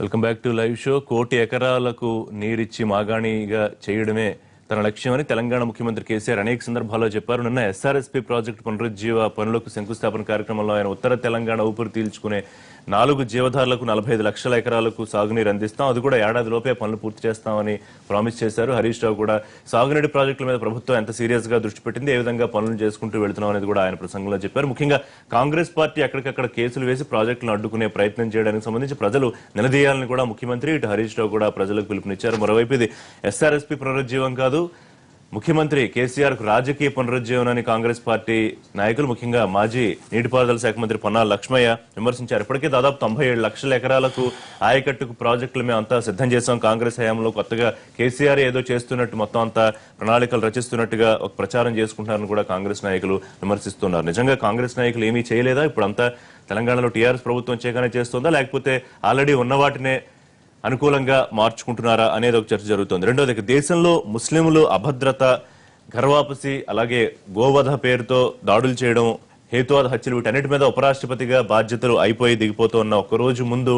Welcome back to live show. 1 కోటి ఎకరాలకు నీరిచ్చి మాగాణిగా చేయడమే తన లక్ష్యమని తెలంగాణ ముఖ్యమంత్రి కేసీఆర్ అనేక సందర్భాల్లో చెప్పారు. నిన్న ఎస్ఆర్ఎస్పీ ప్రాజెక్టు పునరుజ్జీవ పనులకు శంకుస్థాపన కార్యక్రమంలో ఆయన ఉత్తర తెలంగాణ ఊపిరి పీల్చుకునే 4 జీవధారులకు 45 లక్షల ఎకరాలకు సాగునీరు అందిస్తాం, అది కూడా ఏడాదిలోపే పనులు పూర్తి చేస్తామని ప్రామిస్ చేశారు. హరీష్ రావు కూడా సాగునీటి ప్రాజెక్టుల మీద ప్రభుత్వం ఎంత సీరియస్ గా దృష్టి పెట్టింది, ఏ విధంగా పనులు చేసుకుంటూ వెళుతున్నాం అనేది కూడా ఆయన ప్రసంగంలో చెప్పారు. ముఖ్యంగా కాంగ్రెస్ పార్టీ ఎక్కడికక్కడ కేసులు వేసి ప్రాజెక్టులను అడ్డుకునే ప్రయత్నం చేయడానికి సంబంధించి ప్రజలు నిలదీయాలని కూడా ముఖ్యమంత్రి ఇటు హరీష్ రావు కూడా ప్రజలకు పిలుపునిచ్చారు. మరోవైపు ఇది ఎస్ఆర్ఎస్పీ పునరుజ్జీవం కాదు, ముఖ్యమంత్రి కేసీఆర్ కు రాజకీయ పునరుజ్జీవనాన్ని కాంగ్రెస్ పార్టీ నాయకులు ముఖ్యంగా మాజీ నీటిపారుదల శాఖ మంత్రి పొన్నాల లక్ష్మయ్య విమర్శించారు. ఇప్పటికే దాదాపు 97 లక్షల ఎకరాలకు ఆయకట్టుకు ప్రాజెక్టులు మేము అంతా సిద్ధం చేశాం, కాంగ్రెస్ హయాంలో కొత్తగా కేసీఆర్ ఏదో చేస్తున్నట్టు మొత్తం అంతా ప్రణాళికలు రచిస్తున్నట్టుగా ఒక ప్రచారం చేసుకుంటున్నారని కూడా కాంగ్రెస్ నాయకులు విమర్శిస్తున్నారు. నిజంగా కాంగ్రెస్ నాయకులు ఏమీ చేయలేదా? ఇప్పుడు అంతా తెలంగాణలో టీఆర్ఎస్ ప్రభుత్వం చేయగానే చేస్తుందా, లేకపోతే ఆల్రెడీ ఉన్న వాటినే అనుకూలంగా మార్చుకుంటున్నారా అనేది ఒక చర్చ జరుగుతుంది. రెండోది, దేశంలో ముస్లింలు అభద్రత, ఘర్వాపసి, అలాగే గోవధ పేరుతో దాడులు చేయడం, హేతువాద హత్యలు, వీటన్నిటి మీద ఉపరాష్ట్రపతిగా బాధ్యతలు అయిపోయి దిగిపోతున్న ఒక్కరోజు ముందు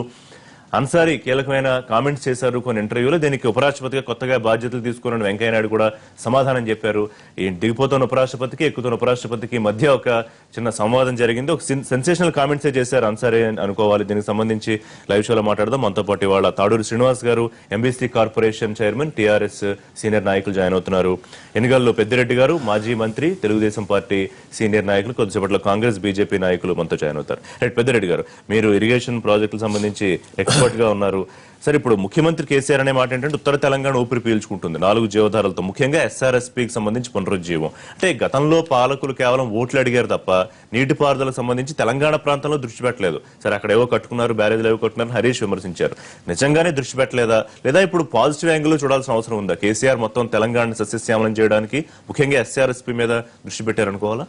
అన్సారీ కీలకమైన కామెంట్స్ చేశారు కొన్ని ఇంటర్వ్యూలో. దీనికి ఉపరాష్ట్రపతిగా కొత్తగా బాధ్యతలు తీసుకున్న వెంకయ్యనాయుడు కూడా సమాధానం చెప్పారు. ఈ దిగిపోతున్న ఉపరాష్ట్రపతికి ఎక్కుతున్న ఉపరాష్ట్రపతికి మధ్య ఒక చిన్న సంవాదం జరిగింది. ఒక సెన్సేషనల్ కామెంట్సే చేశారు అన్సారీ అనుకోవాలి. దీనికి సంబంధించి లైవ్ షోలో మాట్లాడదాం. మనతో పాటు వాళ్ళ తాడూరు శ్రీనివాస్ గారు, MBC corporation chairman, TRS senior నాయకులు జాయిన్ అవుతున్నారు. ఎన్నికల్లో పెద్దిరెడ్డి గారు, మాజీ మంత్రి, తెలుగుదేశం పార్టీ సీనియర్ నాయకులు, కొద్దిసేపట్లో కాంగ్రెస్ బీజేపీ నాయకులు మనతో జాయిన్ అవుతారు. పెద్దిరెడ్డి గారు, మీరు ఇరిగేషన్ ప్రాజెక్టులకు సంబంధించి ఎక్స్పర్ట్ గా ఉన్నారు. సరే, ఇప్పుడు ముఖ్యమంత్రి కేసీఆర్ అనే మాట ఏంటంటే ఉత్తర తెలంగాణ ఊపిరి పీల్చుకుంటుంది 4 జీవధారాలతో, ముఖ్యంగా ఎస్ఆర్ఎస్పీకి సంబంధించి పునరుజ్జీవం. అంటే గతంలో పాలకులు కేవలం ఓట్లు అడిగారు తప్ప నీటిపారుదలకు సంబంధించి తెలంగాణ ప్రాంతంలో దృష్టి పెట్టలేదు. సరే, అక్కడ ఏవో కట్టుకున్నారు, బ్యారేజ్లు ఏవో కట్టుకున్నారు, హరీష్ విమర్శించారు. నిజంగానే దృష్టి పెట్టలేదా, లేదా ఇప్పుడు పాజిటివ్ యాంగిల్ చూడాల్సిన అవసరం ఉందా? కేసీఆర్ మొత్తం తెలంగాణ సస్యశ్యామలం చేయడానికి ముఖ్యంగా ఎస్ఆర్ఎస్పీ మీద దృష్టి పెట్టారనుకోవాలా?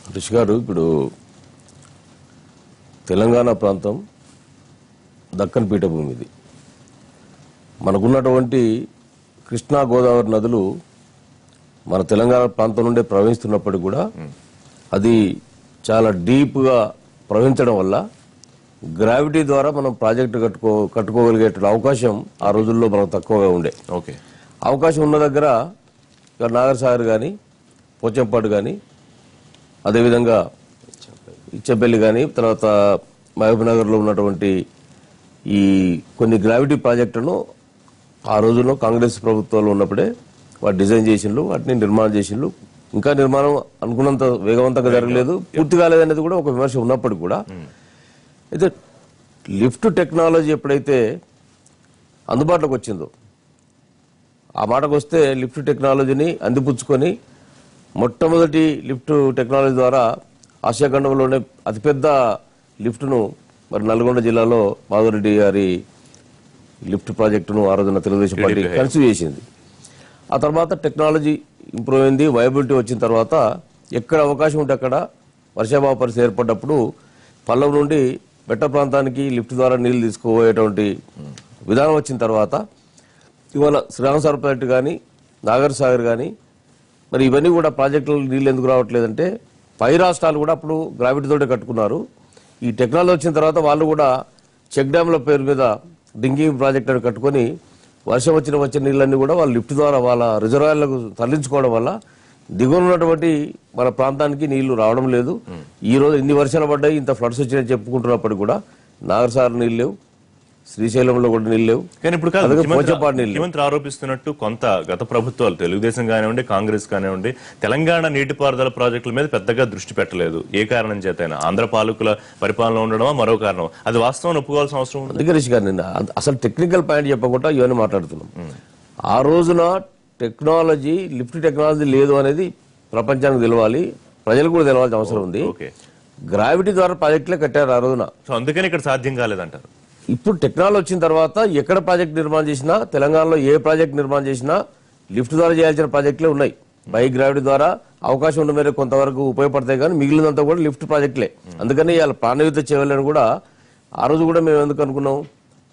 హరీష్ గారు, ఇప్పుడు తెలంగాణ ప్రాంతం దక్కన్ పీఠభూమి, ఇది మనకున్నటువంటి కృష్ణా గోదావరి నదులు మన తెలంగాణ ప్రాంతం నుండే ప్రవహిస్తున్నప్పటికీ కూడా అది చాలా డీప్గా ప్రవహించడం వల్ల గ్రావిటీ ద్వారా మనం ప్రాజెక్టు కట్టుకోగలిగే అవకాశం ఆ రోజుల్లో మనకు తక్కువగా ఉండే. అవకాశం ఉన్న దగ్గర నాగర్ సాగర్ కానీ, పోచంపాడు కానీ, అదేవిధంగా ఇచ్చపల్లి కానీ, తర్వాత మహబూబ్నగర్లో ఉన్నటువంటి ఈ కొన్ని గ్రావిటీ ప్రాజెక్టులను ఆ రోజుల్లో కాంగ్రెస్ ప్రభుత్వంలో ఉన్నప్పుడే వాటి డిజైన్ చేసిండ్రు, వాటిని నిర్మాణం చేసిండ్రు. ఇంకా నిర్మాణం అనుకున్నంత వేగవంతంగా జరగలేదు, పూర్తి కాలేదనేది కూడా ఒక విమర్శ ఉన్నప్పటికీ కూడా, అయితే లిఫ్ట్ టెక్నాలజీ ఎప్పుడైతే అందుబాటులోకి వచ్చిందో, ఆ మాటకు వస్తే లిఫ్ట్ టెక్నాలజీని అందిపుచ్చుకొని మొట్టమొదటి లిఫ్ట్ టెక్నాలజీ ద్వారా ఆసియా ఖండంలోనే అతిపెద్ద లిఫ్ట్ను మరి నల్గొండ జిల్లాలో మాధవరెడ్డి గారి లిఫ్ట్ ప్రాజెక్టును ఆ రోజున తెలుగుదేశం పార్టీ కన్సీవ్ చేసింది. ఆ తర్వాత టెక్నాలజీ ఇంప్రూవ్ అయింది, వైబిలిటీ వచ్చిన తర్వాత ఎక్కడ అవకాశం ఉంటే అక్కడ వర్షాభావ పరిస్థితి ఏర్పడ్డప్పుడు పల్లవి నుండి బెట్ట ప్రాంతానికి లిఫ్ట్ ద్వారా నీళ్లు తీసుకుపోయేటువంటి విధానం వచ్చిన తర్వాత ఇవాళ శ్రీరామసాగర్ ప్రాజెక్టు కానీ, నాగర్ సాగర్ కానీ, మరి ఇవన్నీ కూడా ప్రాజెక్టులు నీళ్ళు ఎందుకు రావట్లేదంటే పై రాష్ట్రాలు కూడా అప్పుడు గ్రావిటీతోటే కట్టుకున్నారు. ఈ టెక్నాలజీ వచ్చిన తర్వాత వాళ్ళు కూడా చెక్ డ్యామ్ల పేరు మీద డింగింగ్ ప్రాజెక్ట్ అని కట్టుకొని వర్షం వచ్చిన నీళ్ళన్నీ కూడా వాళ్ళు లిఫ్ట్ ద్వారా వాళ్ళ రిజర్వాయర్లకు తరలించుకోవడం వల్ల దిగువన ఉన్నటువంటి మన ప్రాంతానికి నీళ్లు రావడం లేదు. ఈ రోజు ఇన్ని వర్షాలు పడ్డాయి, ఇంత ఫ్లడ్స్ వచ్చినాయని చెప్పుకుంటున్నప్పటికీ కూడా నాగర్సాగర్ నీళ్ళు లేవు, శ్రీశైలంలో కూడా నీళ్ళు లేవు. కానీ ఇప్పుడు ముఖ్యమంత్రి ఆరోపిస్తున్నట్టు కొంత గత ప్రభుత్వాలు, తెలుగుదేశం కానివ్వండి, కాంగ్రెస్ కానివ్వండి, తెలంగాణ నీటిపారుదల ప్రాజెక్టుల మీద పెద్దగా దృష్టి పెట్టలేదు. ఏ కారణం చేతైనా ఆంధ్ర పాలకుల పరిపాలన ఉండడమా, మరో కారణం? అది వాస్తవం ఒప్పుకోవాల్సిన అవసరం ఉంది. అందుకే రిషి గారు, నిన్న అసలు టెక్నికల్ పాయింట్ చెప్పకుండా ఇవన్నీ మాట్లాడుతున్నాం. ఆ రోజున టెక్నాలజీ, లిఫ్ట్ టెక్నాలజీ లేదు అనేది ప్రపంచానికి తెలవాలి, ప్రజలకు కూడా తెలవాల్సిన అవసరం ఉంది. గ్రావిటీ ద్వారా ప్రాజెక్టులే కట్టారు ఆ రోజున, సో అందుకని ఇక్కడ సాధ్యం కాలేదంటారు. ఇప్పుడు టెక్నాలజీ వచ్చిన తర్వాత ఎక్కడ ప్రాజెక్ట్ నిర్మాణం చేసినా, తెలంగాణలో ఏ ప్రాజెక్ట్ నిర్మాణం చేసినా లిఫ్ట్ ద్వారా చేయాల్సిన ప్రాజెక్టులే ఉన్నాయి. బై గ్రావిటీ ద్వారా అవకాశం ఉన్న మేరకు కొంతవరకు ఉపయోగపడతాయి, కానీ మిగిలినంతా కూడా లిఫ్ట్ ప్రాజెక్టులే. అందుకని ఇవాళ ప్రాణయుద్ధ చేయాలని కూడా ఆ రోజు కూడా మేము ఎందుకు అనుకున్నాం,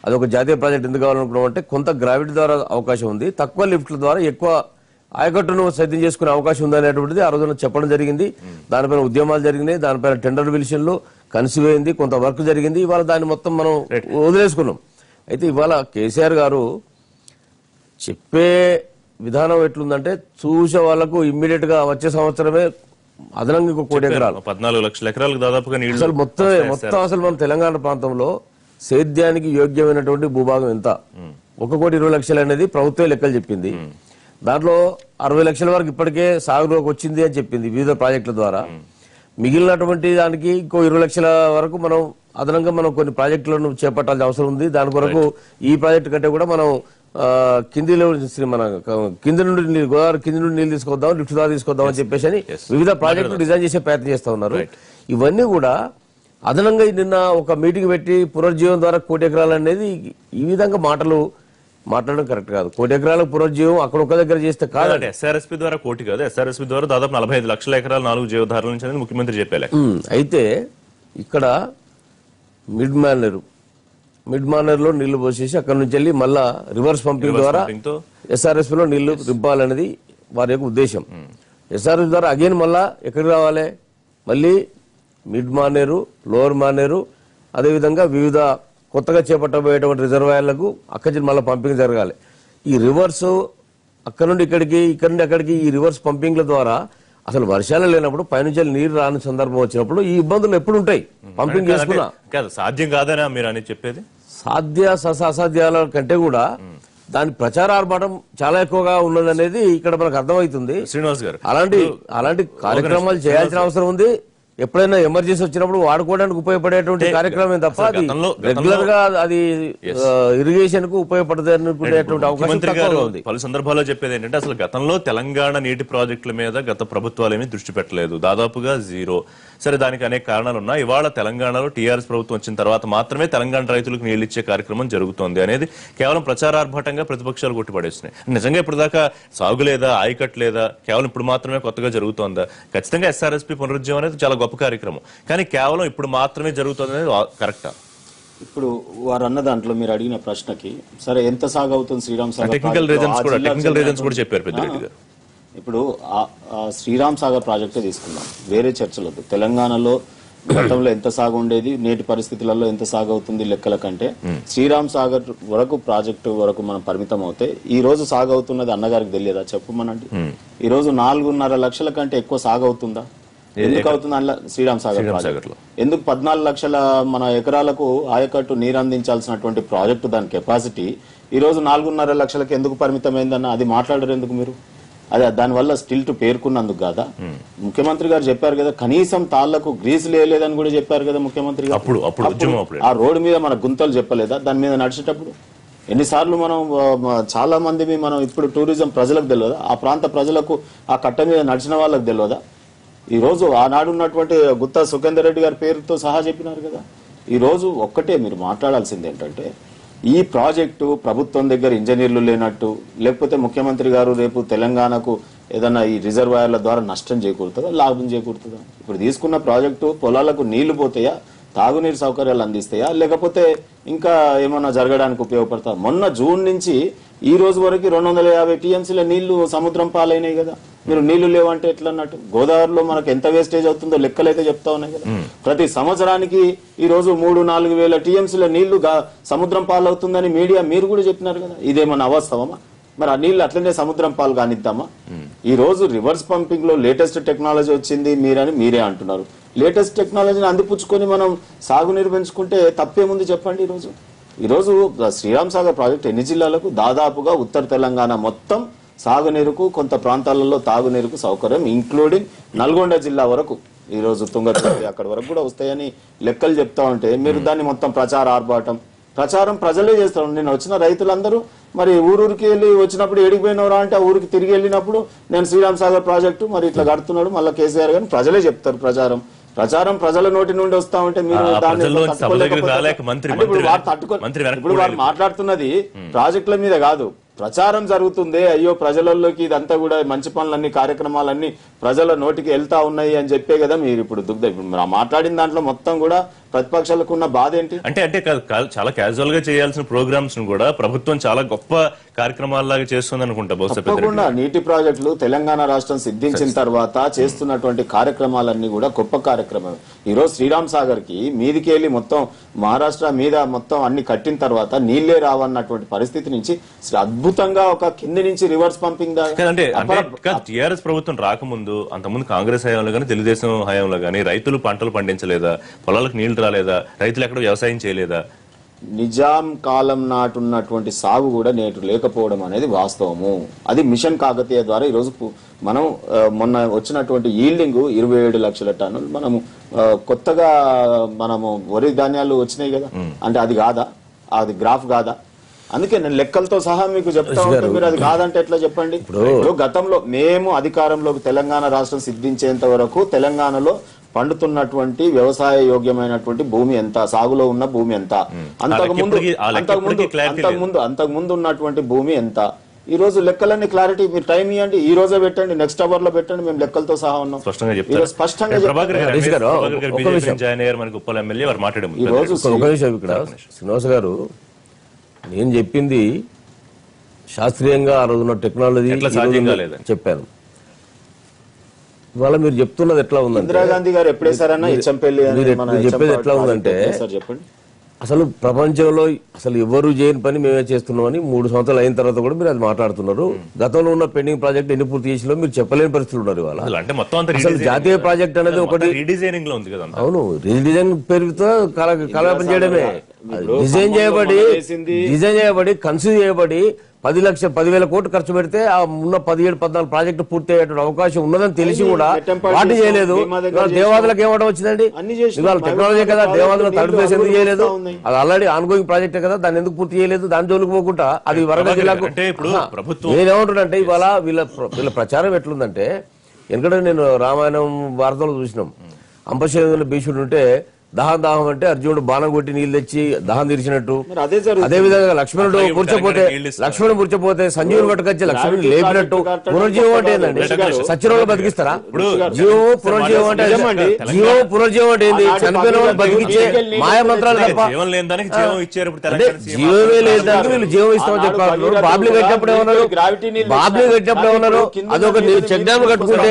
అదొక జాతీయ ప్రాజెక్ట్ ఎందుకు కావాలనుకున్నాం అంటే కొంత గ్రావిటీ ద్వారా అవకాశం ఉంది, తక్కువ లిఫ్ట్ల ద్వారా ఎక్కువ ఆయకట్టును సిద్ధం చేసుకునే అవకాశం ఉందనేటువంటిది ఆ రోజున చెప్పడం జరిగింది. దానిపైన ఉద్యమాలు జరిగినాయి, దానిపైన టెండర్ పిలిషన్లు కన్సివైంది, కొంత వర్క్ జరిగింది. ఇవాళ దాన్ని మొత్తం మనం వదిలేసుకున్నాం. అయితే ఇవాళ కేసీఆర్ గారు చెప్పే విధానం ఎట్లుందంటే చూసే వాళ్లకు ఇమ్మీడియట్ గా వచ్చే సంవత్సరమే అదనంగా 1 కోటి ఎకరాలు 14 లక్షల ఎకరాలకు దాదాపుగా నీళ్లు అసలు మొత్తం అసలు మన తెలంగాణ ప్రాంతంలో సేద్యానికి యోగ్యమైనటువంటి భూభాగం ఎంత 1,20,00,000 అనేది ప్రభుత్వం లెక్కలు చెప్పింది. దాంట్లో 60 లక్షల వరకు ఇప్పటికే సాగులోకి వచ్చింది అని చెప్పింది వివిధ ప్రాజెక్టుల ద్వారా. మిగిలినటువంటి దానికి ఇంకో 20 లక్షల వరకు మనం అదనంగా మనం కొన్ని ప్రాజెక్టులను చేపట్టాల్సిన అవసరం ఉంది. దాని కొరకు ఈ ప్రాజెక్టు కంటే కూడా మనం కిందిలో మన కింది నుండి గోదావరి కింది నుండి నీళ్ళు తీసుకొద్దాం, లిఫ్ట్ ద్వారా తీసుకొద్దాం అని చెప్పేసి వివిధ ప్రాజెక్టులు డిజైన్ చేసే ప్రయత్నం చేస్తా ఉన్నారు. ఇవన్నీ కూడా అదనంగా నిన్న ఒక మీటింగ్ పెట్టి పునర్జీవం ద్వారా 1 కోటి ఎకరాలు అనేది ఈ విధంగా మాట్లాడడం కరెక్ట్ కాదు. 1 కోటి ఎకరాలకు పునర్జీవం అక్కడ ఒక దగ్గర చేస్తే కాదు. ఎస్ఆర్ఎస్పీ ద్వారా 1 కోటి కాదు, ఎస్ఆర్ఎస్పీ ద్వారా దాదాపు 45 లక్షల ఎకరాలు 4 జీవధారల నుంచి అనేది ముఖ్యమంత్రి చెప్పారు. అయితే ఇక్కడ మిడ్ మానర్ లో నీళ్లు పోసేసి అక్కడ నుంచి వెళ్ళి మళ్ళా రివర్స్ పంపింగ్ ద్వారా ఎస్ఆర్ఎస్పీ లో నీళ్లు రింపాలనేది వారి యొక్క ఉద్దేశం. ఎస్ఆర్ఎస్ ద్వారా అగైన్ మళ్ళా ఎక్కడికి రావాలి, మళ్ళీ మిడ్ మానేరు, లోవర్ మానేరు, అదేవిధంగా వివిధ కొత్తగా చేపట్టబోయేటువంటి రిజర్వాయర్లకు అక్కడి మళ్ళీ పంపింగ్ జరగాలి. ఈ రివర్స్ అక్కడ నుండి ఇక్కడికి, ఇక్కడ నుండి అక్కడికి ఈ రివర్స్ పంపింగ్ల ద్వారా అసలు వర్షాలు లేనప్పుడు పైనుంచి నీరు రాని సందర్భం వచ్చినప్పుడు ఈ ఇబ్బందులు ఎప్పుడు ఉంటాయి. పంపింగ్ చేసుకున్నా సాధ్యం కాదనా మీరు అని చెప్పేది? అసాధ్యాల కంటే కూడా దాని ప్రచార ఆర్భాటం చాలా ఎక్కువగా ఉన్నదనేది ఇక్కడ మనకు అర్థమవుతుంది. శ్రీనివాస్ గారు, అలాంటి కార్యక్రమాలు చేయాల్సిన అవసరం ఉంది. ఎప్పుడైనా ఎమర్జెన్సీ వచ్చినప్పుడు వాడుకోవడానికి ఉపయోగపడేటువంటి కార్యక్రమం తప్ప అది రెగ్యులర్ గా అది ఇరిగేషన్ కు ఉపయోగపడదు అనుకునేటువంటి అవకాశం ఉంది. పలు సందర్భాల్లో చెప్పేది ఏంటంటే అసలు గతంలో తెలంగాణ నీటి ప్రాజెక్టుల మీద గత ప్రభుత్వాలు ఏమీ దృష్టి పెట్టలేదు, దాదాపుగా 0. సరే, దానికి అనేక కారణాలు ఉన్నాయి. ఇవాళ తెలంగాణలో టీఆర్ఎస్ ప్రభుత్వం వచ్చిన తర్వాత మాత్రమే తెలంగాణ రైతులకు నీళ్లు ఇచ్చే కార్యక్రమం జరుగుతోంది అనేది కేవలం ప్రచారార్భాటంగా ప్రతిపక్షాలు కొట్టిపడేస్తున్నాయి. నిజంగా ఇప్పుడు దాకా సాగు లేదా, ఆయకట్టు లేదా, కేవలం ఇప్పుడు మాత్రమే కొత్తగా జరుగుతోందా? ఖచ్చితంగా ఎస్ఆర్ఎస్పీ పునరుజ్జీవం అనేది చాలా గొప్ప కార్యక్రమం, కానీ కేవలం ఇప్పుడు మాత్రమే జరుగుతుంది అనేది కరెక్టా? ఇప్పుడు వారు అన్న దాంట్లో మీరు అడిగిన ప్రశ్నకి సరే ఎంత సాగు అవుతుంది శ్రీరామ్ సాగర్ టెక్నికల్ రీజన్స్ కూడా చెప్పారు పెద్దిరెడ్డి గారు. ఇప్పుడు శ్రీరామ్ సాగర్ ప్రాజెక్టే తీసుకుందాం, వేరే చర్చలొద్దు. తెలంగాణలో గతంలో ఎంత సాగు ఉండేది, నేటి పరిస్థితులలో ఎంత సాగు అవుతుంది లెక్కల కంటే శ్రీరామ్ సాగర్ వరకు ప్రాజెక్టు వరకు మనం పరిమితం అవుతే ఈ రోజు సాగు అవుతున్నది అన్నగారికి తెలియదా చెప్పమనండి. ఈ రోజు 4.5 లక్షల కంటే ఎక్కువ సాగు అవుతుందా? ఎందుకు అవుతుంది అందులో శ్రీరామ్ సాగర్ ప్రాజెక్ట్? ఎందుకు 14 లక్షల మన ఎకరాలకు ఆయకట్టు నీరు అందించాల్సినటువంటి ప్రాజెక్టు దాని కెపాసిటీ ఈ రోజు 4.5 లక్షలకు ఎందుకు పరిమితమైందన్న అది మాట్లాడరు ఎందుకు మీరు? అదే దానివల్ల స్టిల్ టు పేర్కొన్నందుకు కాదా? ముఖ్యమంత్రి గారు చెప్పారు కదా, కనీసం తాళ్లకు గ్రీస్ లేదని కూడా చెప్పారు కదా ముఖ్యమంత్రి గారు. ఆ రోడ్డు మీద మన గుంతలు చెప్పలేదా దాని మీద నడిచేటప్పుడు? ఎన్నిసార్లు మనం చాలా మంది మనం ఇప్పుడు టూరిజం ప్రజలకు తెలియదా, ఆ ప్రాంత ప్రజలకు ఆ కట్ట మీద నడిచిన వాళ్ళకి తెలియదా? ఈ రోజు ఆనాడు ఉన్నటువంటి గుత్తా సుఖేందర్ రెడ్డి గారి పేరుతో సహా చెప్పినారు కదా. ఈ రోజు ఒక్కటే మీరు మాట్లాడాల్సింది ఏంటంటే ఈ ప్రాజెక్టు ప్రభుత్వం దగ్గర ఇంజనీర్లు లేనట్టు, లేకపోతే ముఖ్యమంత్రి గారు రేపు తెలంగాణకు ఏదన్నా ఈ రిజర్వాయర్ల ద్వారా నష్టం చేకూరుతుందా, లాభం చేకూరుతుందా? ఇప్పుడు తీసుకున్న ప్రాజెక్టు పొలాలకు నీళ్లు పోతాయా, తాగునీరు సౌకర్యాలు అందిస్తాయా, లేకపోతే ఇంకా ఏమన్నా జరగడానికి ఉపయోగపడతా? మొన్న జూన్ నుంచి ఈ రోజు వరకు 250 టీఎంసీల నీళ్లు సముద్రం పాలైనాయి కదా. మీరు నీళ్లు లేవంటే ఎట్లా అన్నట్టు? గోదావరిలో మనకు ఎంత వేస్టేజ్ అవుతుందో లెక్కలైతే చెప్తా ఉన్నాయి కదా. ప్రతి సంవత్సరానికి ఈ రోజు 3-4 వేల టీఎంసీల నీళ్లు సముద్రం పాలవుతుందని మీడియా మీరు కూడా చెప్పినారు కదా. ఇదేమన్నా అవాస్తవమా? మరి ఆ నీళ్లు అట్లనే సముద్రం పాలు కానిద్దామా? ఈ రోజు రివర్స్ పంపింగ్ లో లేటెస్ట్ టెక్నాలజీ వచ్చింది మీరే అంటున్నారు. లేటెస్ట్ టెక్నాలజీని అందిపుచ్చుకొని మనం సాగునీరు పెంచుకుంటే తప్పేముంది చెప్పండి. ఈ రోజు శ్రీరామ్ సాగర్ ప్రాజెక్ట్ ఎన్ని జిల్లాలకు? దాదాపుగా ఉత్తర తెలంగాణ మొత్తం సాగునీరుకు, కొంత ప్రాంతాలలో తాగునీరుకు సౌకర్యం, ఇంక్లూడింగ్ నల్గొండ జిల్లా వరకు ఈ రోజు తుంగతుర్తి అక్కడి వరకు కూడా వస్తాయని లెక్కలు చెప్తా ఉంటే మీరు దాన్ని మొత్తం ప్రచారం ప్రజలే చేస్తారు. నేను వచ్చిన రైతులందరూ మరి ఊరూరికి వెళ్ళి వచ్చినప్పుడు ఏడిపోయినవరా అంటే ఆ ఊరికి తిరిగి వెళ్ళినప్పుడు నేను శ్రీరామ్ సాగర్ ప్రాజెక్టు మరి ఇట్లా కడుతున్నాడు మళ్ళీ కేసీఆర్ గారిని ప్రజలే చెప్తారు. ప్రచారం ప్రజల నోటి నుండి వస్తా ఉంటే మీరు ఇప్పుడు వారు మాట్లాడుతున్నది ప్రాజెక్టుల మీద కాదు, ప్రచారం జరుగుతుంది. అయ్యో ప్రజలలోకి ఇదంతా కూడా మంచి పనులన్నీ కార్యక్రమాలన్నీ ప్రజల నోటికి వెళ్తా ఉన్నాయి అని చెప్పే కదా మీరు ఇప్పుడు మాట్లాడిన దాంట్లో మొత్తం కూడా ప్రతిపక్షాలకు ఉన్న బాధ ఏంటి? అంటే కాదు, చాలా క్యాజువల్ గా చేయాల్సిన ప్రోగ్రామ్స్ ను కూడా ప్రభుత్వం చాలా గొప్ప కార్యక్రమాలలాగా చేస్తుంది అనుకుంటా. తప్పకుండా నీటి ప్రాజెక్టులు తెలంగాణ రాష్ట్రం సిద్ధించిన తర్వాత చేస్తున్నటువంటి కార్యక్రమాలన్నీ కూడా గొప్ప కార్యక్రమం. ఈ రోజు శ్రీరామ్ సాగర్ కి మీదికి వెళ్ళి మొత్తం మహారాష్ట్ర మీద మొత్తం అన్ని కట్టిన తర్వాత నీళ్లే రావన్నటువంటి పరిస్థితి నుంచి అద్భుతంగా ఒక కింది నుంచి రివర్స్ పంపింగ్ అంటే టీఆర్ఎస్ ప్రభుత్వం రాకముందు, అంతకుముందు కాంగ్రెస్ హయాంలో గానీ తెలుగుదేశం హయాంలో గానీ రైతులు పంటలు పండించలేదా? పొలాలకు నీళ్లు రాలేదా? రైతులు ఎక్కడ వ్యవసాయం చేయలేదా? నిజాం కాలం నాటున్నటువంటి సాగు కూడా నేటు లేకపోవడం అనేది వాస్తవము. అది మిషన్ కాకతీయ ద్వారా ఈ రోజు మనం మొన్న వచ్చినటువంటి ఈల్డింగ్ 27 లక్షల టన్నులు మనము కొత్తగా మనము వరి ధాన్యాలు వచ్చినాయి కదా, అంటే అది కాదా? అది గ్రాఫ్ కాదా? అందుకే నేను లెక్కలతో సహా మీకు చెప్తా ఉంటే మీరు అది కాదంటే ఎట్లా చెప్పండి? ఇప్పుడు గతంలో మేము అధికారంలోకి తెలంగాణ రాష్ట్రం సిద్ధించేంత వరకు తెలంగాణలో పండుతున్నటువంటి వ్యవసాయ యోగ్యమైనటువంటి భూమి ఎంత, సాగులో ఉన్న భూమి ఎంత, అంతకుముందు ఉన్నటువంటి భూమి ఎంత, ఈ రోజు లెక్కలన్నీ క్లారిటీ. మీరు టైం ఇవ్వండి, ఈ రోజే పెట్టండి, నెక్స్ట్ అవర్ లో పెట్టండి, మేము లెక్కలతో సహా ఉన్నాం. స్పష్టంగా శ్రీనివాస్ గారు, నేను చెప్పింది శాస్త్రీయంగా ఆ రోజున్న టెక్నాలజీ చెప్పాను. ఇవాళ మీరు చెప్తున్నది ఎట్లా ఉందంటే, ఇందిరాగాంధీ గారు ఎప్పుడేసారన్నా ఇచ్చంపల్లి చెప్పేది ఎట్లా ఉందంటే, చెప్పండి, అసలు ప్రపంచంలో అసలు ఎవరు చేయని పని మేమే చేస్తున్నామని 3 సంవత్సరాలు అయిన తర్వాత కూడా మీరు అది మాట్లాడుతున్నారు. గతంలో ఉన్న పెండింగ్ ప్రాజెక్ట్ ఎన్ని పూర్తి చేసినా మీరు చెప్పలేని పరిస్థితులు ఉన్నారు ఇవాళ. అసలు జాతీయ ప్రాజెక్ట్ అనేది ఒకటి రీడిజైనింగ్ లో ఉంది కదా. అవును, రీడిజైన్ పేరుతో కలపం చేయడమే. డిజైన్ చేయబడి కన్సీవ్ చేయబడి 10,000 కోట్లు ఖర్చు పెడితే ఆ ఉన్న 17-14 ప్రాజెక్టు పూర్తి అయ్యేటువంటి అవకాశం ఉన్నదని తెలిసి కూడా వాటి చేయలేదు. దేవాదులకు ఏమవడం వచ్చిందండి? ఇవాళ టెక్నాలజీ కదా, దేవాదులు థర్డ్ ఫేజ్ ఎందుకు చేయలేదు? అది ఆల్రెడీ ఆన్గోయింగ్ ప్రాజెక్టే కదా, దాన్ని ఎందుకు పూర్తి చేయలేదు? దాని జోలికి పోకుండా అది వరంగల్ జిల్లాకు. నేనేమంటున్నానంటే ఇవాళ వీళ్ళ ప్రచారం ఎట్లుందంటే, ఎందుకంటే నేను రామాయణం వార్తలు చూసినాం. అంబశేరులో భీష్ముడు ఉంటే దాహం అంటే అర్జునుడు బాణం కొట్టి నీళ్లు తెచ్చి దాహం తీర్చినట్టు, అదే విధంగా లక్ష్మణుడు మూర్చపోతే సంజీవుని పట్టుకొచ్చి లక్ష్మణుని లేపినట్టు పునర్జీవం అంటే ఏంటండి? సత్యరోళ్ళు బతికిస్తారా? పునర్జీవం అంటే ఏంది? చనిపోయిన వాళ్ళు బతికిచ్చే మాయ మంత్రాలు తప్ప. జీవమే లేదానికి వీళ్ళు జీవం ఇస్తామని చెప్పారు. బాబ్లీ కట్టినప్పుడు ఏమన్నారు? అదొక చెక్ డ్యామ్ కట్టుకుంటే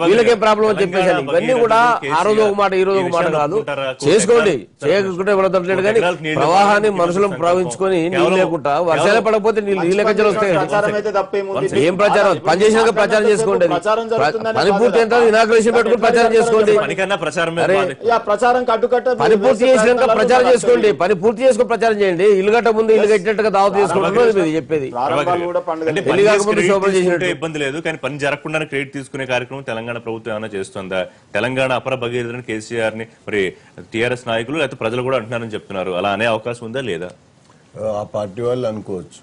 వీళ్ళకేం ప్రాబ్లం అని చెప్పేసి ఇవన్నీ కూడా ఆ రోజు ఒక మాట ఈ రోజు ఒక మాట కాదు. చేసుకోండి, చేయకుంటే ఇవ్వట్లేదు కానీ ప్రవాహాన్ని మనుషులను ప్రవహించుకొని నీళ్ళు లేకుండా వర్షాలు పడకపోతే నీళ్ళ కచ్చలు వస్తాయి. ఏం ప్రచారం? పని చేసినాక ప్రచారం చేసుకోండి. పని పూర్తి ఎంత ఇనాగ్రేషన్ పెట్టుకుని ప్రచారం చేసుకోండి. పని పూర్తి చేసినాక ప్రచారం చేసుకోండి. పని పూర్తి చేసుకుని ప్రచారం చేయండి. ఇల్లు కట్ట ముందు ఇల్లు కట్టినట్టుగా దావత్ చేసుకుంటున్నారు చెప్పేది. పెళ్లి కాకముందు శోభన చేసినట్టు ఇబ్బంది లేదు, కానీ పని జరగకుండా క్రెడిట్ తీసుకునే కార్యక్రమం తెలంగాణ ప్రభుత్వం ఏమైనా చేస్తుందా? తెలంగాణ అపర భగీరథుని కేసీఆర్ ని మరి టీఆర్ఎస్ నాయకులు లేకపోతే ప్రజలు కూడా అంటున్నారని చెప్తున్నారు. అలా అనే అవకాశం ఉందా లేదా? ఆ పార్టీ వాళ్ళు అనుకోవచ్చు.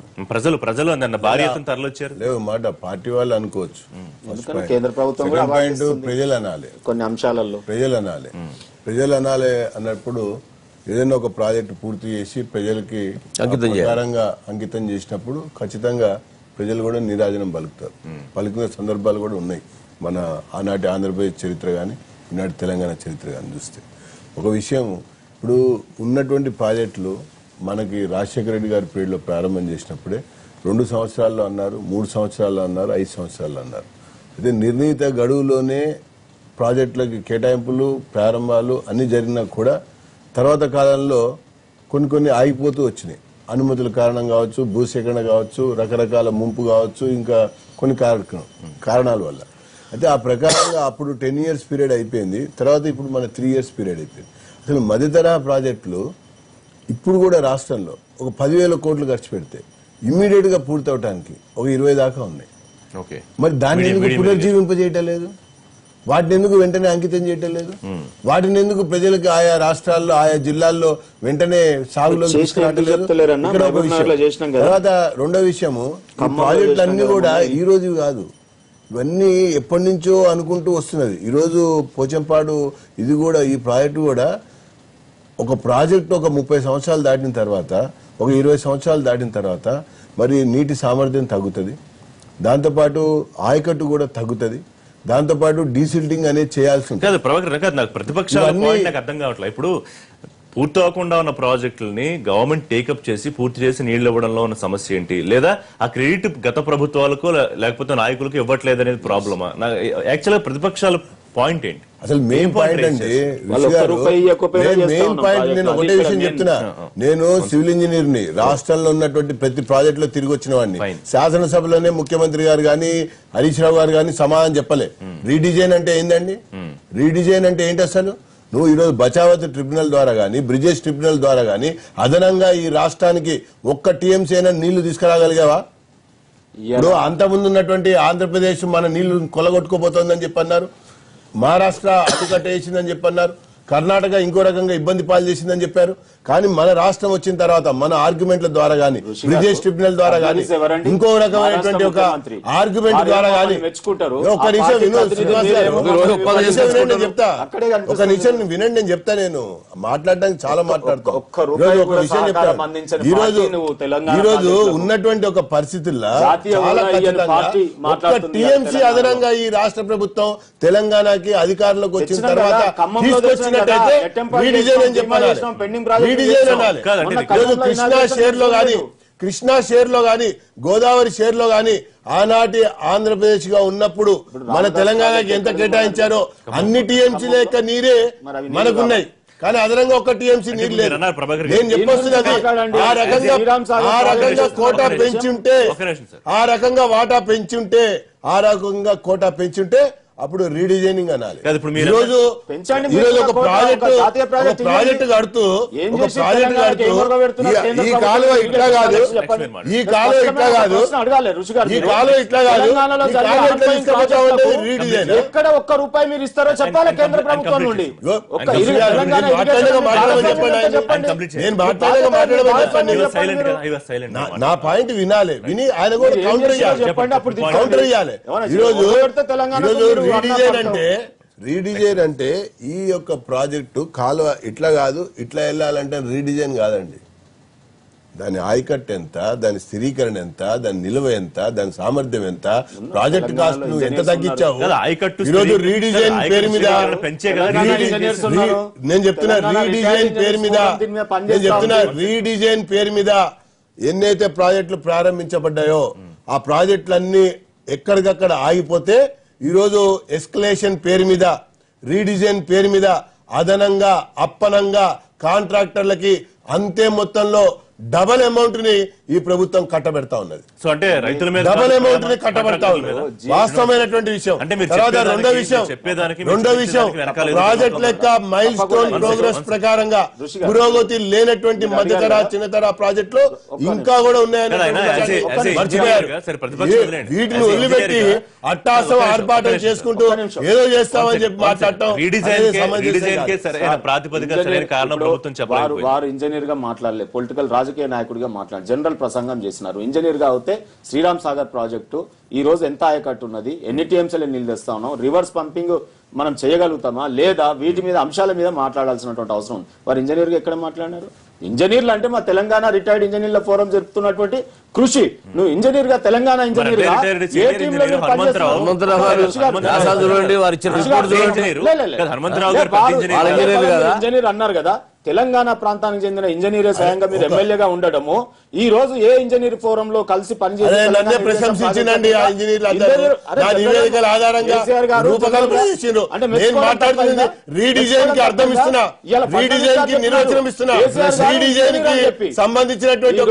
ప్రజలు అందన్న భారీ ఎత్తున తరలిచ్చారు. లేవు మాట పార్టీ వాళ్ళు అనుకోవచ్చు. కేంద్ర ప్రభుత్వం ప్రజలు అనాలి, కొన్ని అంశాలలో ప్రజలు అనాలి అన్నప్పుడు ఏదైనా ఒక ప్రాజెక్టు పూర్తి చేసి ప్రజలకి అంకితం చేసినప్పుడు ఖచ్చితంగా ప్రజలు కూడా నీరాజనం పలుకుతారు. పలికిన సందర్భాలు కూడా ఉన్నాయి. మన ఆనాటి ఆంధ్రప్రదేశ్ చరిత్ర కానీ ఈనాటి తెలంగాణ చరిత్ర కానీ చూస్తే ఒక విషయం, ఇప్పుడు ఉన్నటువంటి ప్రాజెక్టులు మనకి రాజశేఖర రెడ్డి గారి పీరియడ్లో ప్రారంభం చేసినప్పుడే 2 సంవత్సరాల్లో అన్నారు, 3 సంవత్సరాల్లో అన్నారు, 5 సంవత్సరాల్లో అన్నారు. అయితే నిర్ణీత గడువులోనే ప్రాజెక్టులకి కేటాయింపులు ప్రారంభాలు అన్ని జరిగినా కూడా తర్వాత కాలంలో కొన్ని ఆగిపోతూ వచ్చినాయి. అనుమతుల కారణం కావచ్చు, భూసేకరణ కావచ్చు, రకరకాల ముంపు కావచ్చు, ఇంకా కొన్ని కారణాల వల్ల. అయితే ఆ ప్రకారంగా అప్పుడు 10 years పీరియడ్ అయిపోయింది. తర్వాత ఇప్పుడు మన 3 years పీరియడ్ అయిపోయింది. అసలు మధ్య తరహా ప్రాజెక్టులు ఇప్పుడు కూడా రాష్ట్రంలో ఒక 10,000 కోట్లు ఖర్చు పెడితే ఇమ్మీడియట్ గా పూర్తవటానికి ఒక 20 దాకా ఉన్నాయి. మరి దాన్ని ఎందుకు పునర్జీవింపజేయటం లేదు? వాటిని ఎందుకు వెంటనే అంకితం చేయటం లేదు? వాటిని ఎందుకు ప్రజలకు ఆయా రాష్ట్రాల్లో ఆయా జిల్లాల్లో వెంటనే సాగులో తీసుకురావట్లేదు? తర్వాత రెండో విషయము, ప్రాజెక్టులు అన్ని కూడా ఈ రోజు కాదు, ఇవన్నీ ఎప్పటి నుంచో అనుకుంటూ వస్తున్నది. ఈరోజు పోచంపాడు ఇది కూడా, ఈ ప్రాజెక్టు కూడా ఒక ప్రాజెక్టు ఒక 30 సంవత్సరాలు దాటిన తర్వాత, ఒక 20 సంవత్సరాలు దాటిన తర్వాత మరి నీటి సామర్థ్యం తగ్గుతుంది, దాంతోపాటు ఆయకట్టు కూడా తగ్గుతుంది, దాంతోపాటు డీసిల్టింగ్ అనేది చేయాల్సి ఉంటుంది. ప్రతిపక్షాలు అర్థం కావట్లేదు. ఇప్పుడు పూర్తి అవ్వకుండా ఉన్న ప్రాజెక్టులని గవర్నమెంట్ టేకప్ చేసి పూర్తి చేసి నీళ్లు ఇవ్వడంలో ఉన్న సమస్య ఏంటి? లేదా ఆ క్రెడిట్ గత ప్రభుత్వాలకు లేకపోతే నాయకులకు ఇవ్వట్లేదు అనేది ప్రాబ్లమా? యాక్చువల్ గా ప్రతిపక్షాల పాయింట్ ఏంటి? అసలు మెయిన్ పాయింట్ అండి మెయిన్ పాయింట్ నేను ఒకటే విషయం చెప్తున్నా. నేను సివిల్ ఇంజనీర్ ని, రాష్ట్రంలో ఉన్నటువంటి ప్రతి ప్రాజెక్ట్ లో తిరిగి వచ్చిన వాడిని. శాసనసభలోనే ముఖ్యమంత్రి గారు గాని హరీష్ రావు గారు గాని సమాధానం చెప్పలే. రీడిజైన్ అంటే ఏందండి? రీడిజైన్ అంటే ఏంటి అసలు? నువ్వు ఈరోజు బచావత్ ట్రిబ్యునల్ ద్వారా గానీ, బ్రిజేష్ ట్రిబ్యునల్ ద్వారా గానీ అదనంగా ఈ రాష్ట్రానికి ఒక్క టీఎంసీ అయినా నీళ్లు తీసుకురాగలిగావా? ఇప్పుడు అంతకుముందు ఉన్నటువంటి ఆంధ్రప్రదేశ్ మన నీళ్లు కొలగొట్టుకోబోతోందని చెప్పన్నారు, మహారాష్ట్ర అడ్డుకట్ట వేసిందని చెప్పన్నారు, కర్ణాటక ఇంకో రకంగా ఇబ్బంది పాలు చేసిందని చెప్పారు. కానీ మన రాష్ట్రం వచ్చిన తర్వాత మన ఆర్గ్యుమెంట్ల ద్వారా గానీ, బ్రిజేష్ ట్రిబ్యునల్ ద్వారా గానీ, ఇంకో రకమైనటువంటి ఒక ఆర్గ్యుమెంట్ ద్వారా గానీ, ఒక నిమిషం చెప్తా, ఒక నిమిషం వినండి, నేను చెప్తా. నేను మాట్లాడడానికి చాలా మాట్లాడతాను. ఒక విషయం చెప్తా. ఈరోజు ఉన్నటువంటి ఒక పరిస్థితుల్లో చాలా ఖచ్చితంగా టీఎంసీ అదనంగా ఈ రాష్ట్ర ప్రభుత్వం తెలంగాణకి అధికారంలోకి వచ్చిన తర్వాత తీసుకొచ్చినట్టయితే రీడిజైన్ అని చెప్పాలి. కృష్ణా షేర్ లో గాని గోదావరి షేర్ లో గాని ఆనాటి ఆంధ్రప్రదేశ్ గా ఉన్నప్పుడు మన తెలంగాణకి ఎంత కేటాయించారో అన్ని టీఎంసీ లేక నీరే మనకున్నాయి. కానీ అదనంగా ఒక టీఎంసీ నీరు లేదు. నేను చెప్పొస్తున్నది ఆ రకంగా కోటా పెంచుంటే, ఆ రకంగా వాటా పెంచుంటే, ఆ రకంగా కోటా పెంచుంటే అప్పుడు రీడిజైనింగ్ అనాలి. ఈరోజు ఒక ప్రాజెక్టు కడుతూ ఈ కాలువ ఇట్లా కాదు, ఈ కాలువ ఇట్లా కాదు, ఈ కాలువ ఇట్లా కాదు, రీడిజైన్. ఎక్కడ ఒక్క రూపాయి మీరు ఇస్తారో చెప్పాలి కేంద్ర ప్రభుత్వం నుండి. నేను మాట్లాడమని చెప్పండి. నా పాయింట్ వినాలి, విని ఆయన కూడా కౌంటర్ ఇవ్వాలి. ఈరోజు రీడిజైన్ అంటే ఈ యొక్క ప్రాజెక్టు కాలువ ఇట్లా కాదు ఇట్లా వెళ్ళాలంటే రీడిజైన్ కాదండి. దాని ఆయకట్టు ఎంత, దాని స్థిరీకరణ ఎంత, దాని నిల్వ ఎంత, దాని సామర్థ్యం ఎంత, ప్రాజెక్ట్ కాస్ట్ నువ్వు ఎంత తగ్గించావు. ఈరోజు రీడిజైన్ పేరు మీద నేను చెప్తున్నా, రీడిజైన్ పేరు మీద ఎన్నైతే ప్రాజెక్టులు ప్రారంభించబడ్డాయో ఆ ప్రాజెక్టులన్నీ ఎక్కడికక్కడ ఆగిపోతే ఈరోజు ఎస్కలేషన్ పేరు మీద, రీడిజైన్ పేరు మీద అదనంగా అప్పనంగా కాంట్రాక్టర్లకి అంతే మొత్తంలో డబల్ అమౌంట్ ని ఈ ప్రభుత్వం కట్టబెడతా ఉన్నది. సో అంటే రైతుల మీద డబల్ అమౌంట్ ని కట్టబెడతా ఉన్నది వాస్తవమైనటువంటి విషయం. తర్వాత రెండో విషయం ప్రాజెక్ట్ లెక్క మైల్ స్టోన్ ప్రోగ్రెస్ ప్రకారంగా పురోగతి లేనటువంటి మధ్యతర చిన్నతర ప్రాజెక్టులు ఇంకా కూడా ఉన్నాయని మర్చిపోయారు. వీటిని వదిలిపెట్టి అట్టాసం ఆర్పాటం చేసుకుంటూ ఏదో చేస్తామని చెప్పి మాట్లాడటం వారు ఇంజనీర్ గా మాట్లాడలేదు, పొలిటికల్ రాజకీయ నాయకుడిగా మాట్లాడారు, జనరల్ ప్రసంగం చేసినారు. ఇంజనీర్ గా అయితే శ్రీరామ్ సాగర్ ప్రాజెక్టు ఈ రోజు ఎంత ఆయకట్టు ఉన్నది, ఎన్ని టీఎంసీలు నీళ్ళు తెస్తా ఉన్నాం, రివర్స్ పంపింగ్ మనం చేయగలుగుతామా లేదా, వీటి మీద అంశాల మీద మాట్లాడాల్సినటువంటి అవసరం ఉంది. వారు ఇంజనీర్ గా ఎక్కడ మాట్లాడినారు? ఇంజనీర్లు అంటే మా తెలంగాణ రిటైర్డ్ ఇంజనీర్ల ఫోరం జరుపుతున్నటువంటి కృషి. నువ్వు ఇంజనీర్ గా తెలంగాణ ఇంజనీర్ అన్నారు కదా, తెలంగాణ ప్రాంతానికి చెందిన ఇంజనీరే స్వయంగా మీరు ఎమ్మెల్యేగా ఉండడము, ఈ రోజు ఏ ఇంజనీర్ ఫోరం లో కలిసి పనిచేసి సంబంధించినటువంటి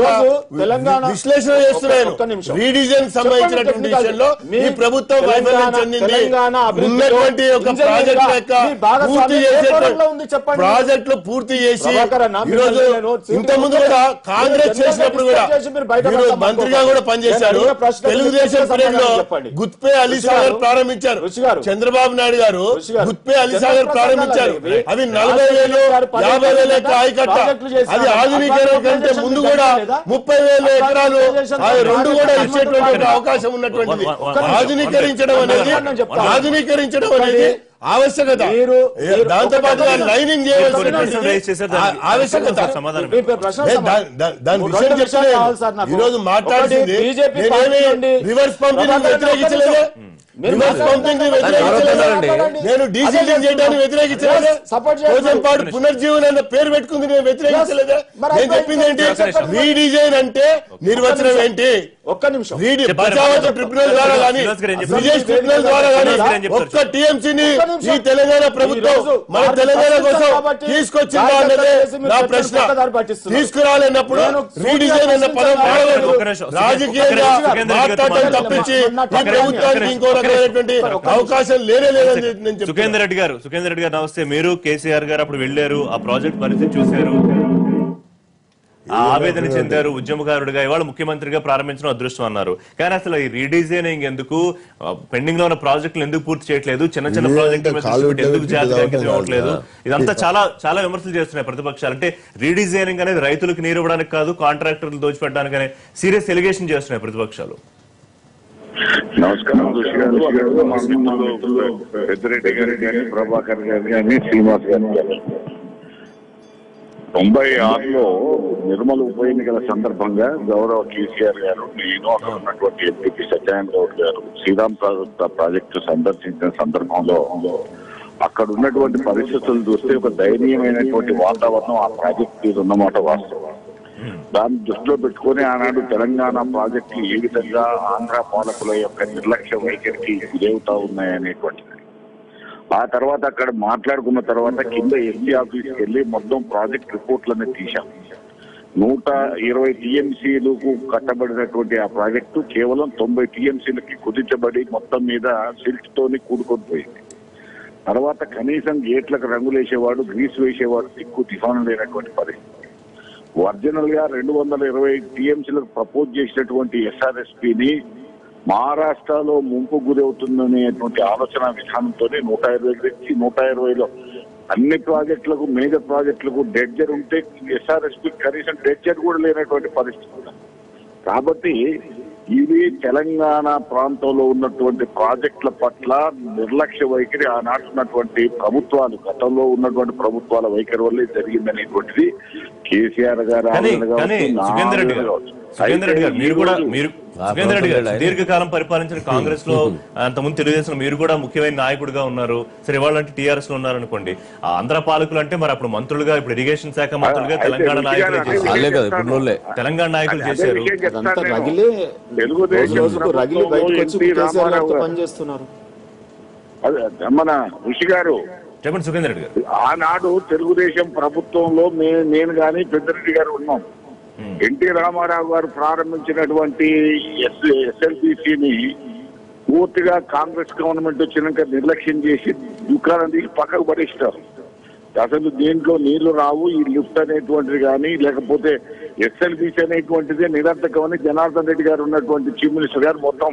విశ్లేషణ చేస్తున్నాను. రీడిజైన్ సంబంధించినటువంటి విషయంలో ఈ ప్రభుత్వం వైఫల్యం చెందింది. ఉన్నటువంటి ఒక ప్రాజెక్టులు పూర్తి చేసి ఈరోజు ఇంతకుముందు కూడా కాంగ్రెస్ చేసినప్పుడు కూడా మంత్రిగా కూడా పనిచేశారు. తెలుగుదేశం పీరియడ్లో గుత్పే అలీసాగర్ ప్రారంభించారు, చంద్రబాబు నాయుడు గారు గుత్పే అలీసాగర్ ప్రారంభించారు. అవి 40,000 50,000 ఆయకట్ట, అది ఆధునీకరణ కంటే ముందు కూడా 30,000 ఎకరాలు రెండు కూడా ఇచ్చేటువంటి అవకాశం ఉన్నటువంటిది. ఆధునీకరించడం అనేది ఆవశ్యకత, దాంతో పాటు లైనింగ్ చేయవలసిన ఆవశ్యకత. దాని విషయం చెప్తే ఈరోజు మాట్లాడుతుంది రివర్స్ పంపింగ్ వ్యతిరేకించలేదు. నేను డీసీలింగ్ చేయడానికి వ్యతిరేకించలేదా? పోచంపాడు పునర్జీవన్ అన్న పేరు పెట్టుకుంది నేను వ్యతిరేకించలేదా? నేను చెప్పింది ఏంటి? రీడిజైన్ అంటే నిర్వచనం ఏంటి? ఒక్క నిమిషం. బచావత్ ట్రిబ్యునల్ ద్వారా కానీ విజయ్ ట్రిబ్యునల్ ద్వారా కానీ ఒక్క టీఎంసీని ఈ తెలంగాణ ప్రభుత్వం మన తెలంగాణ కోసం తీసుకొచ్చిందా అన్నదే నా ప్రశ్న. తీసుకురాలేనప్పుడు రీడిజైన్ అన్న పదం వాడలేదు. రాజకీయంగా మాట్లాడటం తప్పించి ఈ ప్రభుత్వానికి ఇంకో రకమైనటువంటి అవకాశం లేదని నేను చెప్తాను. సుఖేందర్ రెడ్డి గారు నమస్తే. మీరు కేసీఆర్ గారు అప్పుడు వెళ్లారు, ఆ ప్రాజెక్ట్ పరిస్థితి చూశారు, ఆవేదన చెందారు, ఉద్యమకారుడిగా. ఇవాళ ముఖ్యమంత్రిగా ప్రారంభించడం అదృష్టం అన్నారు. కానీ అసలు ఈ రీడిజైనింగ్ ఎందుకు, పెండింగ్ లో ఉన్న ప్రాజెక్టులు ఎందుకు పూర్తి చేయట్లేదు, చిన్న చిన్న ప్రాజెక్టులు ఎందుకు జాతికి ఇవ్వట్లేదు, ఇదంతా చాలా చాలా విమర్శలు చేస్తున్నాయి ప్రతిపక్షాలు. అంటే రీడిజైనింగ్ అనేది రైతులకు నీరు ఇవ్వడానికి కాదు, కాంట్రాక్టర్లు దోచిపెట్టడానికి అనే సీరియస్ ఎలిగేషన్ చేస్తున్నాయి ప్రతిపక్షాలు. నమస్కారం ఋషి గారు, మా మిత్రులు పెద్దిరెడ్డి గారు కానీ, ప్రభాకర్ గారు కానీ, శ్రీనివాస్ గారు కానీ, 96లో నిర్మల్ ఉప ఎన్నికల సందర్భంగా గౌరవ కేసీఆర్ గారు, నేను, అక్కడ ఉన్నటువంటి ఎంపీ సత్యనారాయణ గౌడ్ గారు శ్రీరామ్ ప్రాజెక్టు సందర్శించిన సందర్భంలో అక్కడ ఉన్నటువంటి పరిస్థితులు చూస్తే ఒక దయనీయమైనటువంటి వాతావరణం ఆ ప్రాజెక్టు మీద ఉన్నమాట వాస్తవం. దాన్ని దృష్టిలో పెట్టుకుని ఆనాడు తెలంగాణ ప్రాజెక్టులు ఏ విధంగా ఆంధ్ర పాలకుల యొక్క నిర్లక్ష్య వైఖరికి గురవుతా ఉన్నాయనేటువంటిది. ఆ తర్వాత అక్కడ మాట్లాడుకున్న తర్వాత కింద ఎస్సీ ఆఫీస్కి వెళ్ళి మొత్తం ప్రాజెక్ట్ రిపోర్ట్లన్నీ తీశాం. 120 టీఎంసీలకు కట్టబడినటువంటి ఆ ప్రాజెక్టు కేవలం 90 టీఎంసీలకి కుదించబడి మొత్తం మీద సిల్క్ తోని కూడుకొని పోయింది. తర్వాత కనీసం గేట్లకు రంగులు వేసేవాడు, గ్రీస్ వేసేవాడు దిక్కు దిఫాను లేనటువంటి పరిస్థితి. ఒరిజినల్ గా 220 టీఎంసీలకు ప్రపోజ్ చేసినటువంటి ఎస్ఆర్ఎస్పీని మహారాష్ట్రలో ముంపు గురవుతుందనేటువంటి ఆలోచన విధానంతో 120 తెచ్చి 120లో అన్ని ప్రాజెక్టులకు, మేజర్ ప్రాజెక్టులకు డెడ్జర్ ఉంటే ఎస్ఆర్ఎస్పీ కనీసం డెడ్జర్ కూడా లేనటువంటి పరిస్థితి. కాబట్టి ఇది తెలంగాణ ప్రాంతంలో ఉన్నటువంటి ప్రాజెక్టుల పట్ల నిర్లక్ష్య వైఖరి ఆనాడు ఉన్నటువంటి ప్రభుత్వాలు, గతంలో ఉన్నటువంటి ప్రభుత్వాల వైఖరి వల్లే జరిగిందనేటువంటిది కేసీఆర్ గారు దీర్ఘకాలం పరిపాలించిన కాంగ్రెస్ లో, అంతకుముందు తెలుగుదేశం మీరు కూడా ముఖ్యమైన నాయకుడిగా ఉన్నారు. సరే, ఇవాళ టీఆర్ఎస్ లో ఉన్నారు అనుకోండి. ఆ ఆంధ్ర పాలకులు అంటే మరి అప్పుడు మంత్రులుగా, ఇప్పుడు ఇరిగేషన్ శాఖ మంత్రులుగా తెలంగాణ నాయకులు చేశారు. మన ఋషి గారు చెప్పండి సుఖేందర్ రెడ్డి గారు. ఆనాడు తెలుగుదేశం ప్రభుత్వంలో నేను కానీ పెద్దిరెడ్డి గారు ఉన్నాం. ఎన్టీ రామారావు గారు ప్రారంభించినటువంటి ఎస్ఎల్బిసిని పూర్తిగా కాంగ్రెస్ గవర్నమెంట్ వచ్చినాక నిర్లక్ష్యం చేసి దుకాణం తీసి పక్కకు పడేస్తారు. అసలు దీంట్లో నీళ్లు రావు, ఈ లిఫ్ట్ అనేటువంటిది కానీ, లేకపోతే ఎస్ఎల్బిసి అనేటువంటిది నిరర్థకమని జనార్దన్ రెడ్డి గారు ఉన్నటువంటి చీఫ్ మినిస్టర్ గారు మొత్తం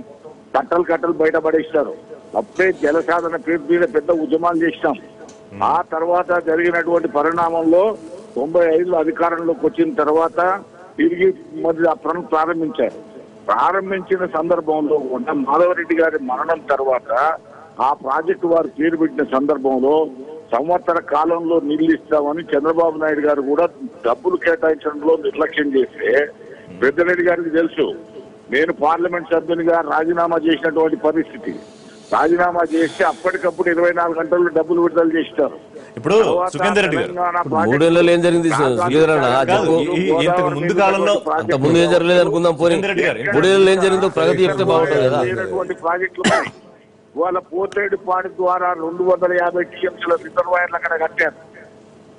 కట్టలు బయట పడేస్తారు. అప్పుడే జలసాధన పేరు మీద పెద్ద ఉద్యమాలు చేసినాం. ఆ తర్వాత జరిగినటువంటి పరిణామంలో 95లో అధికారంలోకి వచ్చిన తర్వాత తిరిగి మరి ఆ పనులు ప్రారంభించిన సందర్భంలో కూడా మాధవరెడ్డి గారి మరణం తర్వాత ఆ ప్రాజెక్టు వారు పేరు పెట్టిన సందర్భంలో సంవత్సర కాలంలో నీళ్లు ఇస్తామని చంద్రబాబు నాయుడు గారు కూడా డబ్బులు కేటాయించడంలో నిర్లక్ష్యం చేస్తే పెద్దిరెడ్డి గారికి తెలుసు. నేను పార్లమెంట్ సభ్యునిగా రాజీనామా చేసినటువంటి పరిస్థితి. రాజీనామా చేసి అప్పటికప్పుడు 24 గంటల్లో డబ్బులు విడుదల చేస్తారు. ఇప్పుడు సుఖేందర్ రెడ్డి గారు 3 ఏళ్ళలో ఏం జరిగింది? ముందు కాలంలో ముందు ఏం జరగలేదు అనుకుందాం. 3 ఏళ్ళలో ఏం జరిగిందో ప్రగతి చెప్తే బాగుంటుంది కదా. ప్రాజెక్టులు వాళ్ళ పోతేడుపాడి ద్వారా 250 టీఎంసీల రిజర్వాయర్లు అక్కడ కట్టారు.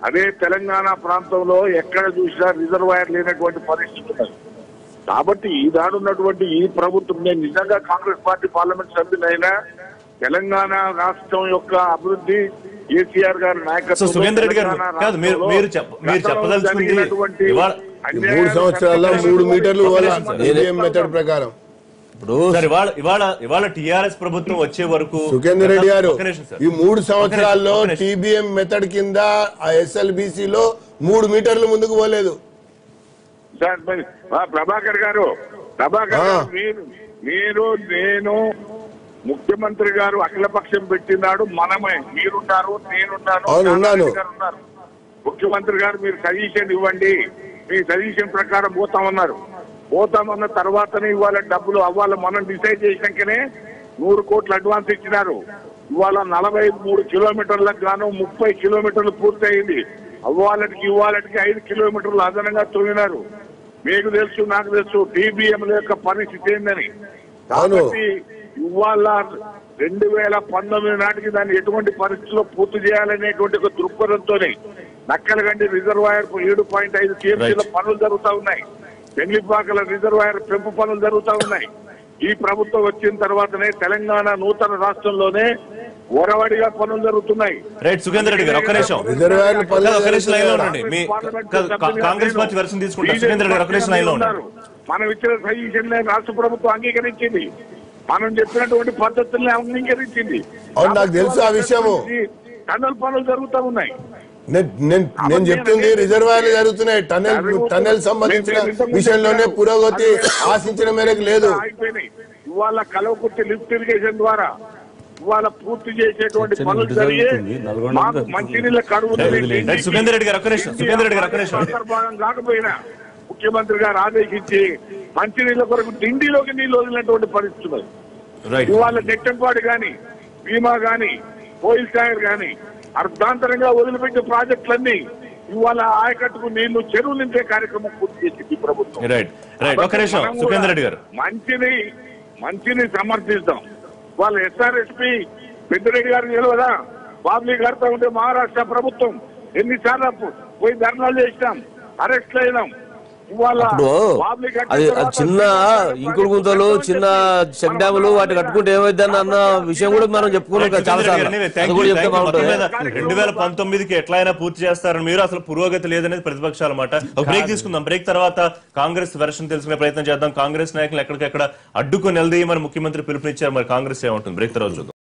అదే తెలంగాణ ప్రాంతంలో ఎక్కడ చూసినా రిజర్వాయర్ లేనటువంటి పరిస్థితి ఉన్నది. కాబట్టి ఈనాడున్నటువంటి ఈ ప్రభుత్వం, నేను నిజంగా కాంగ్రెస్ పార్టీ పార్లమెంట్ సభ్యులైనా తెలంగాణ రాష్ట్రం యొక్క అభివృద్ధి కేసీఆర్ గారి నాయకత్వం. సుఖేందర్ రెడ్డి గారు కాదు, మీరు చెప్పదలుచుకుంది 3 సంవత్సరాల్లో 3 మీటర్లు మెథడ్ ప్రకారం ఇవాళ టీఆర్ఎస్ ప్రభుత్వం వచ్చే వరకు సుఖేందర్ రెడ్డి గారు ఈ 3 సంవత్సరాల్లో టీబీఎం మెథడ్ కింద ఆ ఎస్ఎల్బిసి లో 3 మీటర్లు ముందుకు పోలేదు. ప్రభాకర్ గారు మీరు నేను ముఖ్యమంత్రి గారు అఖిలపక్షం పెట్టినాడు. మనమే మీరున్నారు, నేనున్నాను. ముఖ్యమంత్రి గారు మీరు సజెషన్ ఇవ్వండి, మీ సజెషన్ ప్రకారం పోతామన్న తర్వాతనే ఇవాళ డబ్బులు అవ్వాలి. మనం డిసైడ్ చేసినాకనే 100 కోట్ల అడ్వాన్స్ ఇచ్చినారు. ఇవాళ 43 కిలోమీటర్లకు గాను 30 కిలోమీటర్లు పూర్తయింది. ఇవాళకి 5 కిలోమీటర్లు అదనంగా తొలినారు. మీకు తెలుసు, నాకు తెలుసు టీబీఎంల యొక్క పరిస్థితి ఏందని. కాబట్టి ఇవాళ 2019 నాటికి దాన్ని ఎటువంటి పరిస్థితుల్లో పూర్తి చేయాలనేటువంటి ఒక దృక్పథంతోనే నక్కలగండి రిజర్వాయర్ 7.5 టీఎంసీల పనులు జరుగుతూ ఉన్నాయి. పెంగ్లిపాకల రిజర్వాయర్ పెంపు పనులు జరుగుతూ ఉన్నాయి. ఈ ప్రభుత్వం వచ్చిన తర్వాతనే తెలంగాణ నూతన రాష్ట్రంలోనే ఒరవడిగా పనులు జరుగుతున్నాయి. రైట్ సుఖేందర్ రెడ్డి గారు ఒక్క నిమిషం లైన్ లో ఉండండి. మీ కాంగ్రెస్ పార్టీ వెర్షన్ తీసుకుంటారు. సుఖేందర్ రెడ్డి గారు ఒక్క నిమిషం లైన్ లో ఉన్నారు. మనం ఇచ్చిన సజెషన్ రాష్ట్ర ప్రభుత్వం అంగీకరించింది. మనం చెప్పినటువంటి పద్ధతుల్ని అంగీకరించింది. అవును, నాకు తెలుసు ఆ విషయము. టన్నల్ పనులు జరుగుతూ ఉన్నాయి. నేను చెప్తుంది రిజర్వాయర్లు జరుగుతున్నాయి. టన్నెల్ సంబంధించిన విషయంలోనే పురోగతి ఆశించిన మేరకు లేదు. అయిపోయినాయి. ఇవాళ కలవకుర్తి లిఫ్ట్ ఇరిగేషన్ ద్వారా ఇవాళ పూర్తి చేసేటువంటి పనులు జరిగి మాకు మంచినీళ్ళ కరువు అంతర్భాగం కాకపోయినా ముఖ్యమంత్రి గారు ఆదేశించి మంచినీళ్ళ కొరకు డిండిలోకి నీళ్లు వదిలినటువంటి పరిస్థితులు. ఇవాళ నెట్టంపాడు గాని, భీమా గాని, కోయిల్ సాగర్ గాని అర్ధాంతరంగా వదిలిపెట్టిన ప్రాజెక్టులన్నీ ఇవాళ ఆయకట్టుకు నీళ్లు చెరువు నింపే కార్యక్రమం పూర్తి చేసింది ప్రభుత్వం. మంచిని సమర్థిస్తాం. వాళ్ళ ఎస్ఆర్ఎస్పీ పెద్దిరెడ్డి గారు తెలియదా? బాబ్లీ గారితో ఉంటే మహారాష్ట్ర ప్రభుత్వం ఎన్నిసార్లు పోయి ధర్నాలు చేసినాం, అరెస్ట్లు అయినాం. అది చిన్న ఇంకుడు గుంతలు, చిన్న చెక్ డ్యాములు వాటి కట్టుకుంటే ఏమైందని అన్న విషయం కూడా మనం చెప్పుకున్నాం చాలా సార్లు. 2019కి ఎట్లయినా పూర్తి చేస్తారని మీరు అసలు పురోగతి లేదనేది ప్రతిపక్షాల మాట. ఒక బ్రేక్ తీసుకుందాం. బ్రేక్ తర్వాత కాంగ్రెస్ వెర్షన్ తెలుసుకునే ప్రయత్నం చేద్దాం. కాంగ్రెస్ నాయకులు ఎక్కడికెక్కడ అడ్డుకుని నిలదీయమని ముఖ్యమంత్రి పిలుపునిచ్చారు. మరి కాంగ్రెస్ ఏమంటుంది? బ్రేక్ తర్వాత చూద్దాం.